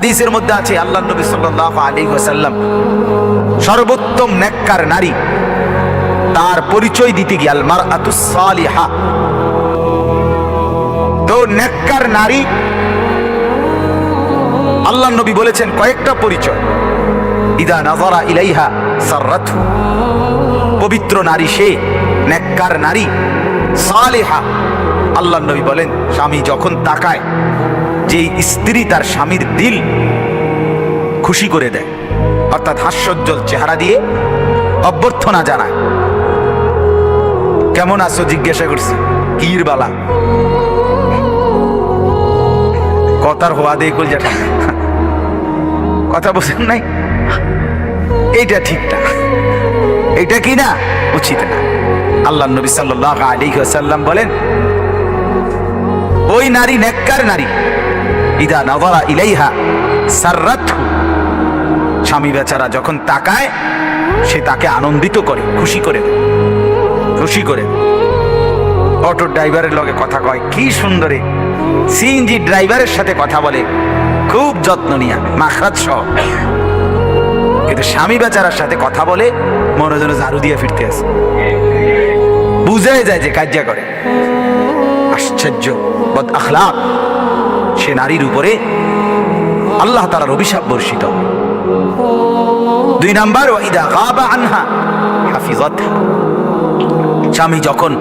হাদিসের মধ্যে আছে আল্লাহর নবী সাল্লাল্লাহু আলাইহি ওয়াসাল্লাম সর্বোত্তম নেককার নারী তার পরিচয় দিতে গিয়ে আল মারআতুস সালিহা, তো নেককার নারী আল্লাহর নবী বলেছেন কয়েকটা পরিচয়। ইদা নাযারা ইলাইহা সাররাতহু, পবিত্র নারী সে, নেককার নারী, সালিহা। আল্লাহর নবী বলেন স্বামী যখন তাকায়, যে স্ত্রী তার স্বামীর দিল খুশি করে দেয়, অর্থাৎ হাস্যোজ্জ্বল চেহারা দিয়ে অভ্যর্থনা জানায়। কেমন আছো জিজ্ঞাসা করছে, কির বালা, কথার হওয়া দিয়ে কল যেটা কথা বলছেন নাই, এইটা ঠিক না, এইটা কি না, উচিত না। আল্লাহ নবী সাল্লাল্লাহু আলাইহি ওয়াসাল্লাম বলেন ওই নারী নেককার নারী, ইদা নাযারা ইলাইহা সাররাতহু, স্বামী বেচারা যখন তাকায় সে তাকে আনন্দিত করে, খুশি করে দেয়, খুশি করে। অটো ড্রাইভারের লগে কথা কয় কি সুন্দরে, সিএনজি ড্রাইভারের সাথে কথা বলে খুব যত্ন নিয়া মাখরাজ সহ, কিন্তু স্বামী বেচারার সাথে কথা বলে মনে যেন ঝাড়ু দিয়ে ফিরতে আসে, বুঝাই যায় যে কার্য করে। আশ্চর্য বদ আখলাক, সে নারীর উপরে আল্লাহ তাআলার অভিশাপ বর্ষিত। 2 নাম্বার, ওয়াইদা গাবা আনহা হাফিজাতহা, স্বামী যখন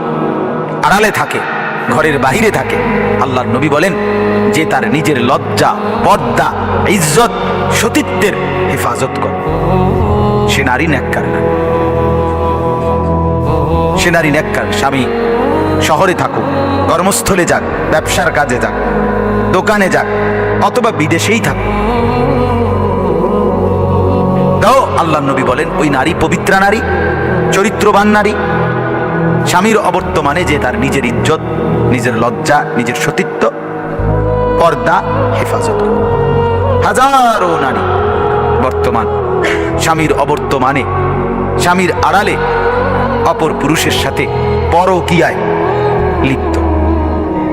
আড়ালে থাকে, ঘরের বাহিরে থাকে, আল্লাহর নবী বলেন যে তার নিজের লজ্জা, পর্দা, ইজ্জত, সতীত্বের হেফাজত করে, সে নারী নেককার না, সে নারী নেককার। স্বামী শহরে থাকুক, কর্মস্থলে যাক, ব্যবসার কাজে যাক, দোকানে যাক, অথবা বিদেশেই থাকুক, তাও আল্লাহর নবী বলেন ওই নারী পবিত্রা নারী, চরিত্রবান নারী, স্বামীর অবর্তমানে যে তার নিজের ইজ্জত, নিজের লজ্জা, নিজের সতীত্ব, পর্দা হেফাজত করে। হাজারো নারী বর্তমান স্বামীর অবর্তমানে, স্বামীর আড়ালে অপর পুরুষের সাথে পরকীয়ায় লিপ্ত।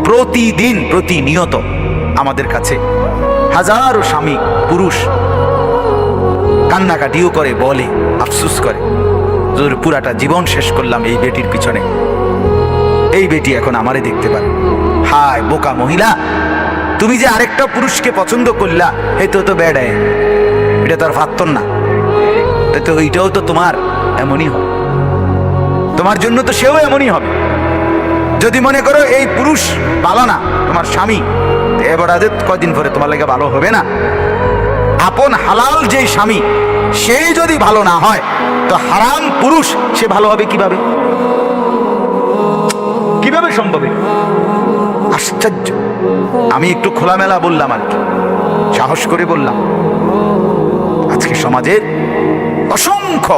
প্রতিদিন, প্রতিনিয়ত আমাদের কাছে হাজারো স্বামী পুরুষ কান্নাকাটিও করে, বলে, আফসুস করে, পুরাটা জীবন শেষ করলাম এই বেটির পিছনে, এই বেটি এখন আমারে দেখতে পারে। হায় বোকা মহিলা, তুমি যে আরেকটা পুরুষকে পছন্দ করলা, এই তো বেড়ায়, এটা তো আর ফাত্তর না, তো ওইটাও তো তোমার এমনই হবে, তোমার জন্য তো সেও এমনই হবে। যদি মনে করো এই পুরুষ ভালো না, তোমার স্বামী, এবার কয়দিন পরে তোমার লেগে ভালো হবে না। আপন হালাল যে স্বামী সেই যদি ভালো না হয়, তো হারাম পুরুষ সে ভালো হবে কিভাবে, কিভাবে সম্ভব? আশ্চর্য। আমি একটু খোলামেলা বললাম আর কি, সাহস করে বললাম। আজকে সমাজের অসংখ্য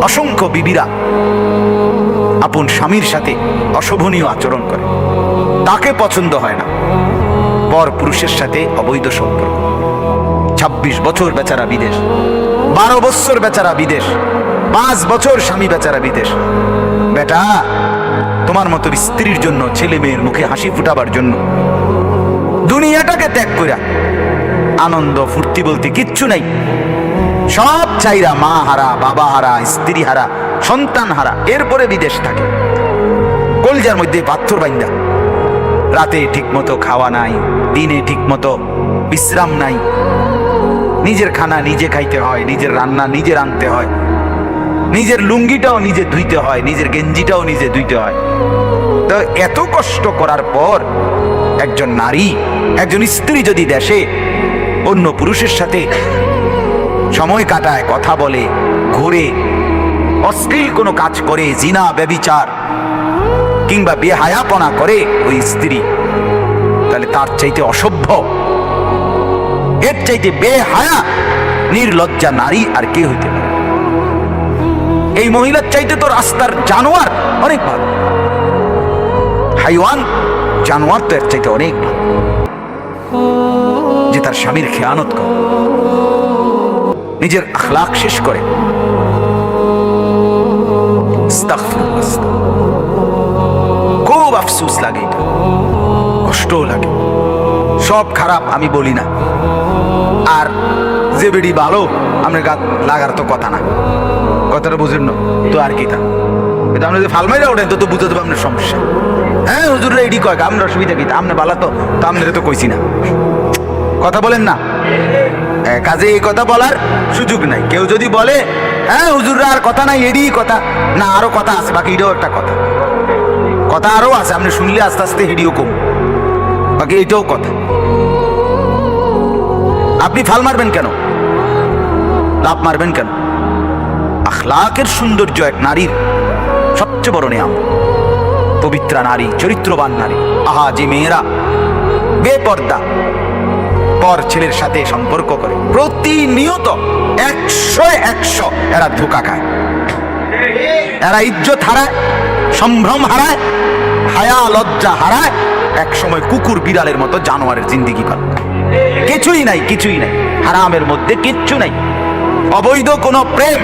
অসংখ্য বিবিরা আপন স্বামীর সাথে অশোভনীয় আচরণ করে, তাকে পছন্দ হয় না, পর পুরুষের সাথে অবৈধ সম্পর্ক। 26 বছর বেচারা বিদেশ, 12 বছর বেচারা বিদেশ, 5 বছর স্বামী বেচারা বিদেশ। বেটা, তোমার মতো স্ত্রীর জন্য, ছেলে মেয়ের মুখে হাসি ফুটাবার জন্য দুনিয়াটাকে ত্যাগ কইরা, আনন্দ ফুর্তি বলতে কিচ্ছু নাই, সব চাইরা মা হারা, বাবা হারা, স্ত্রী হারা, সন্তান হারা, এরপরে বিদেশ থাকে, কলজার মধ্যে পাথর বাইন্দা, রাতে ঠিক মতো খাওয়া নাই, দিনে ঠিক মতো বিশ্রাম নাই, নিজের খানা নিজে খাইতে হয়, নিজের রান্না নিজে রাঁধতে হয়, নিজের লুঙ্গিটাও নিজে ধুইতে হয়, নিজের গেঞ্জিটাও নিজে ধুইতে হয়। তো এত কষ্ট করার পর একজন নারী, একজন স্ত্রী যদি দেশে অন্য পুরুষের সাথে সময় কাটায়, কথা বলে, ঘুরে, অশ্লীল কোনো কাজ করে, জিনা, ব্যভিচার কিংবা বেহায়াপনা করে ওই স্ত্রী, তাহলে তার চাইতে অসভ্য, এর চাইতে বেহায়া নির্লজ্জা নারী আর কে হইতে পারে? এই মহিলার চাইতে তো রাস্তার জানোয়ার অনেক ভালো, হাইওয়ান জানোয়ার তো এর চাইতে অনেক ভালো, যে তার স্বামীর খেয়ানত করে, নিজের আখলাক শেষ করে। খুব আফসোস লাগে, এটা কষ্টও লাগে। সব খারাপ আমি বলি না, আর যে বেডি ভালো আপনার গাত লাগার তো কথা না, কথাটা বুঝেন না তো আর কি তা, কিন্তু আপনি যদি ফালমাইরা ওঠেন তো বুঝতে দেবো আপনার সমস্যা। হ্যাঁ হুজুররা এডি কয় আপনার অসুবিধা কি, আপনি ভালো তো আপনার তো কইছি না, কথা বলেন না। কাজে এই কথা বলার সুযোগ নাই। কেউ যদি বলে হ্যাঁ হুজুররা আর কথা নাই, এডি কথা না, আরো কথা আছে, বাকি এটাও একটা কথা, কথা আরো আছে, আপনি শুনলে আস্তে আস্তে হেডিও কম, বাকি এটাও কথা। আপনি ফাল মারবেন কেন, লাভ মারবেন কেন? আখলাকের সৌন্দর্য এক নারীর সবচেয়ে বড় নিয়াম। পবিত্রা নারী, চরিত্রবান নারী, আহা যে মেয়েরা বেপর্দা পর ছেলের সাথে সম্পর্ক করে, প্রতিনিয়ত 100 এরা ধোঁকা খায়, এরা ইজ্জত হারায়, সম্ভ্রম হারায়, হায়া লজ্জা হারায়, এক সময় কুকুর বিড়ালের মতো জানোয়ারের জিন্দিগি পায়। কিছুই নাই, কিছুই নাই, হারামের মধ্যে কিচ্ছু নাই, অবৈধ কোনো প্রেম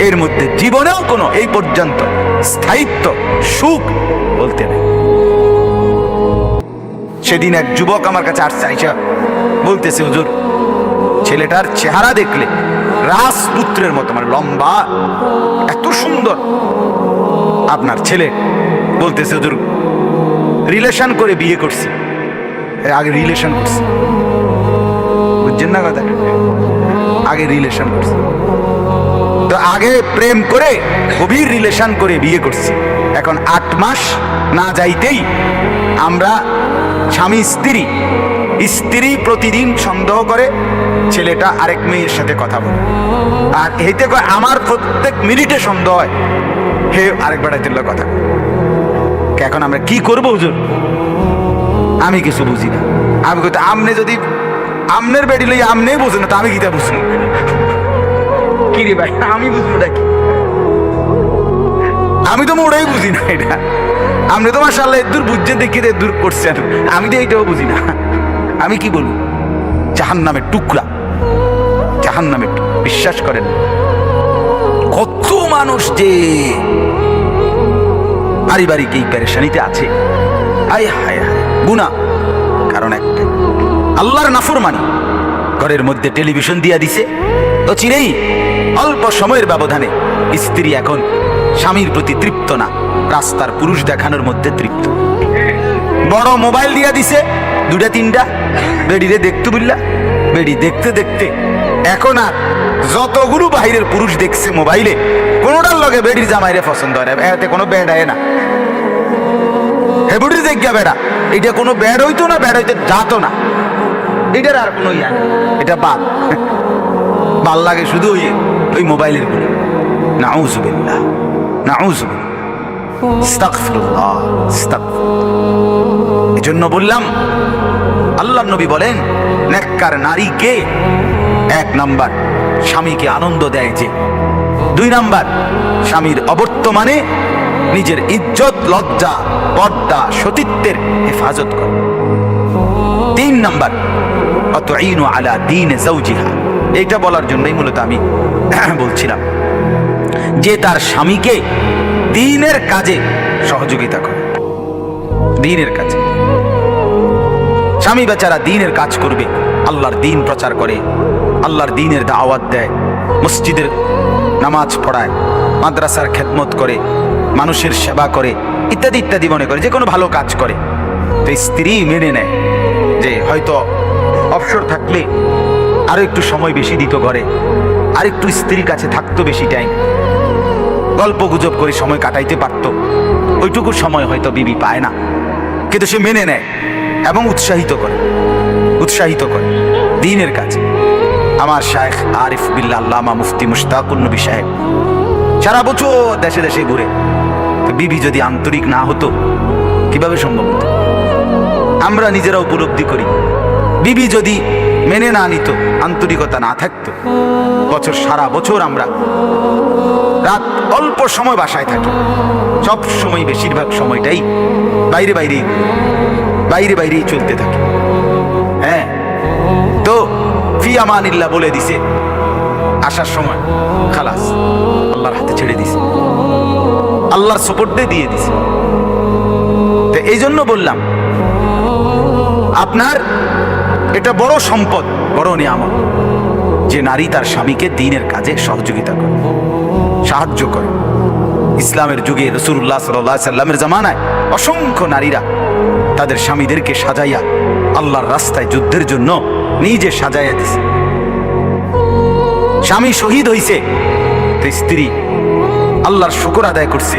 এর মধ্যে জীবনেও কোনো এই পর্যন্ত স্থায়িত্ব সুখ বলতে নেই। সেদিন এক যুবক আমার কাছে আসছে, আইসা বলতেছে হুজুর ছেলেটার চেহারা দেখলে রাজপুত্রের মতো, মানে লম্বা, এত সুন্দর আপনার ছেলে। বলতেছে হুজুর রিলেশন করে বিয়ে করছি, আগে রিলেশন করছি, বুঝছেন না কথা, আগে রিলেশন করছি, তো আগে প্রেম করে গভীর রিলেশন করে বিয়ে করছি, এখন 8 মাস না যাইতেই আমরা স্বামী স্ত্রী, স্ত্রী প্রতিদিন সন্দেহ করে ছেলেটা আরেক মেয়ের সাথে কথা বলে, আর এইতে কয় আমার প্রত্যেক মিনিটে সন্দেহ হয় হে আরেক বেড়াইতে কথা। এখন আমরা কি করবো হুজুর? আমি কিছু বুঝি না। আমি কই আমনে যদি আমনের বেড়ি লই আমনে বুঝে না, তো আমি কিতা বুঝি কি রে ভাই, আমি বুঝবো নাকি? আমি তো মোড়াই বুঝি না এটা, আপনি তো মাশাআল্লাহ দূর বুঝছেন, দেখি দূর করছেন, আমি তো এইটাও বুঝি না। আমি কি বলবো? জাহান্নামের টুকরা, জাহান্নামের টুকরা, বিশ্বাস করেন কত মানুষ যে পারিবারিক এই পেরেশানিতে আছে। আয় হায় হায় গুনাহ, কারণ একটা আল্লাহর নাফরমানি। ঘরের মধ্যে টেলিভিশন দিয়া দিছে তো চিরেই অল্প সময়ের ব্যবধানে স্ত্রী এখন স্বামীর প্রতি তৃপ্ত না, রাস্তার পুরুষ দেখানোর মধ্যে তৃপ্ত। বড় মোবাইল দিয়া দিছে 2-3টা, বেডিরে দেখতে বুঝলা, বেডি দেখতে দেখতে এখন আর যতগুলো বাহিরের পুরুষ দেখছে মোবাইলে, কোনোটার লগে বেডির জামাইরে পছন্দ হয় না, এতে কোনো ব্যাড হয় না। হেবুডির দেখ গিয়া বেড়া, এটা কোনো ব্যাড হইতো না, ব্যাড হইতে যাতো না, এটার আর কোনো ইয়া নেই, এটা বাদ ভাল লাগে শুধু ওই মোবাইলের গুলো। নাউযুবিল্লাহ, নাউযুবিল্লাহ, আস্তাগফিরুল্লাহ, আস্তাগফিরুল্লাহ। এজন্য বললাম আল্লাহর নবী বলেন নেককার নারীকে 1 নাম্বার স্বামীকে আনন্দ দেয় যে, 2 নাম্বার স্বামীর অবর্তমানে নিজের ইজ্জত লজ্জা পর্দা সতীত্বের হেফাজত করে, 3 নাম্বার আতুঈনু আলা দীন যাওজিহা। এইটা বলার জন্যই মূলত আমি বলছিলাম যে তার স্বামীকে দ্বীনের কাজে সহযোগিতা করে, দ্বীনের কাজে। স্বামী বেচারা দ্বীনের কাজ করবে, আল্লাহর দ্বীন প্রচার করে, আল্লাহর দ্বীনের দাওয়াত দেয়, মসজিদের নামাজ পড়ায়, মাদ্রাসার খেদমত করে, মানুষের সেবা করে, ইত্যাদি ইত্যাদি, মনে করে যে কোনো ভালো কাজ করে। তো স্ত্রী মেনে নেয় যে হয়তো অবসর থাকলে আরো একটু সময় বেশি দিত ঘরে, আর একটু স্ত্রীর কাছে থাকতো বেশি টাইম, গল্প গুজব করে সময় কাটাইতে পারতো, ওইটুকু সময় হয়তো বিবি পায় না, কিন্তু সে মেনে নেয় এবং উৎসাহিত করে, উৎসাহিত করে দ্বীনের কাছে। আমার শায়েখ আরিফ বিল্লাহ আল্লামা মুফতি মুশতাকুন নবী সাহেব সারা বছর দেশে দেশে ঘুরে, বিবি যদি আন্তরিক না হতো কিভাবে সম্ভব হতো? আমরা নিজেরা উপলব্ধি করি, বিবি যদি মেনে না নিত, আন্তরিকতা না থাকতো, সারা বছর আমরা রাত অল্প সময় বাসায় থাকি, সব সময় বেশিরভাগ সময়টাই বাইরে বাইরে বাইরে বাইরেই চলতে থাকে। হ্যাঁ, তো ফি আমানিল্লাহ বলে দিছে, আসার সময় খালাস আল্লাহর হাতে ছেড়ে দিছে, আল্লাহর সাপোর্টে দিয়ে দিছে। তো এই জন্য বললাম আপনার এটা বড় সম্পদ, বড় নিয়ামত যে নারী তার স্বামীকে দ্বীনের কাজে সহযোগিতা করে, সাহায্য করে। ইসলামের যুগে রাসূলুল্লাহ সাল্লাল্লাহু আলাইহি সাল্লামের জামানায় অসংখ্য নারীরা তাদের স্বামীদেরকে সাজাইয়া আল্লাহর রাস্তায় যুদ্ধের জন্য নিজে সাজাইয়া দিছে। স্বামী শহীদ হইছে তো স্ত্রী আল্লাহর শুকর আদায় করছে,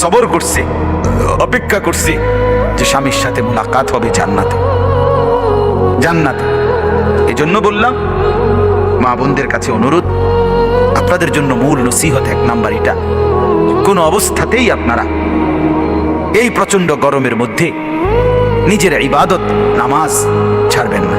সবর করছে, অপেক্ষা করছে যে স্বামীর সাথে মুলাকাত হবে জান্নাতে। জান্নাতে এজন্য বললাম, মা বোনদের কাছে অনুরোধ, আপনাদের জন্য মূল নসিহত 1 নাম্বার এটা, কোনো অবস্থাতেই আপনারা এই প্রচন্ড গরমের মধ্যে নিজের ইবাদত নামাজ ছাড়বেন না।